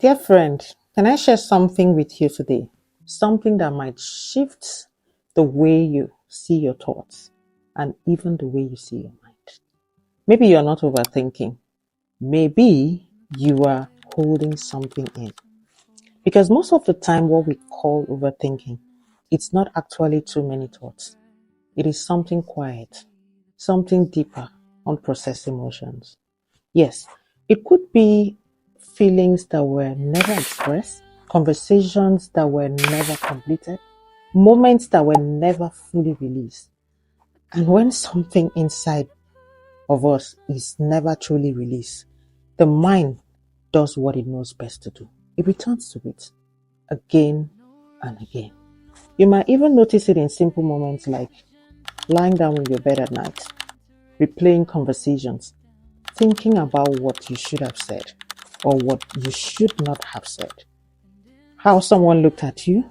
Dear friend, can I share something with you today? Something that might shift the way you see your thoughts and even the way you see your mind. Maybe you're not overthinking. Maybe you are holding something in. Because most of the time, what we call overthinking, it's not actually too many thoughts. It is something quiet, something deeper, unprocessed emotions. Yes, it could be feelings that were never expressed, conversations that were never completed, moments that were never fully released. And when something inside of us is never truly released, the mind does what it knows best to do. It returns to it again and again. You might even notice it in simple moments like lying down in your bed at night, replaying conversations, thinking about what you should have said or what you should not have said, how someone looked at you,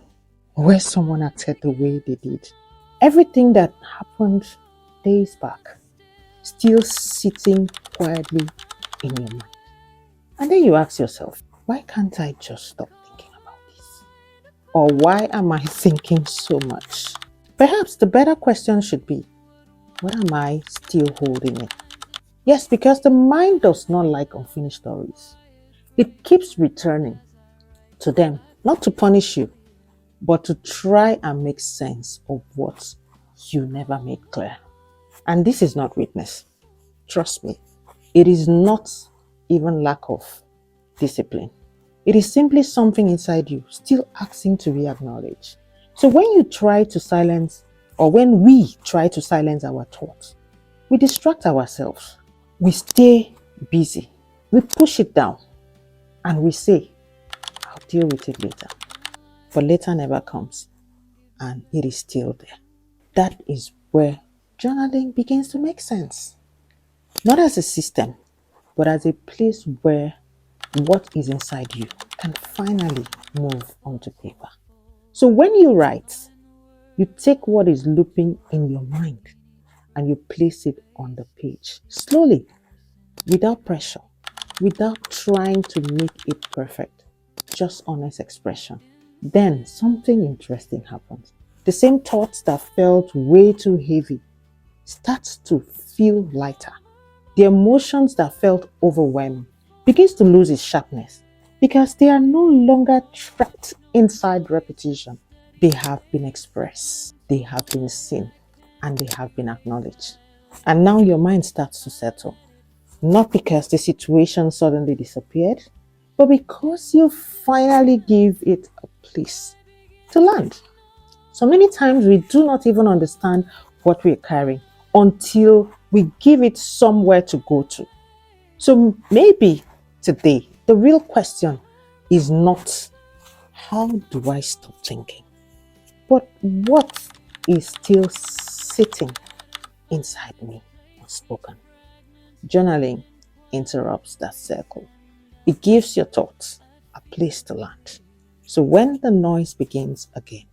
where someone acted the way they did. Everything that happened days back, still sitting quietly in your mind. And then you ask yourself, why can't I just stop thinking about this? Or why am I thinking so much? Perhaps the better question should be, what am I still holding in? Yes, because the mind does not like unfinished stories. It keeps returning to them, not to punish you, but to try and make sense of what you never made clear. And this is not weakness. Trust me, it is not even lack of discipline. It is simply something inside you still asking to be acknowledged. So when you try to silence, or when we try to silence our thoughts, we distract ourselves. We stay busy. We push it down and we say, I'll deal with it later. But later never comes and it is still there. That is where journaling begins to make sense. Not as a system, but as a place where what is inside you can finally move onto paper. So when you write, you take what is looping in your mind and you place it on the page slowly, without pressure, without trying to make it perfect, just honest expression. Then something interesting happens. The same thoughts that felt way too heavy starts to feel lighter. The emotions that felt overwhelming begins to lose its sharpness because they are no longer trapped inside repetition. They have been expressed, they have been seen, and they have been acknowledged. And now your mind starts to settle. Not because the situation suddenly disappeared, but because you finally give it a place to land. So many times we do not even understand what we're carrying until we give it somewhere to go to. So maybe today, the real question is not how do I stop thinking, but what is still sitting inside me unspoken. Journaling interrupts that circle. It gives your thoughts a place to land. So when the noise begins again,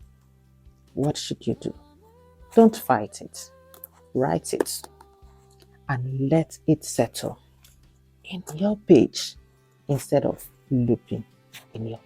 what should you do? Don't fight it. Write it and let it settle in your page instead of looping in your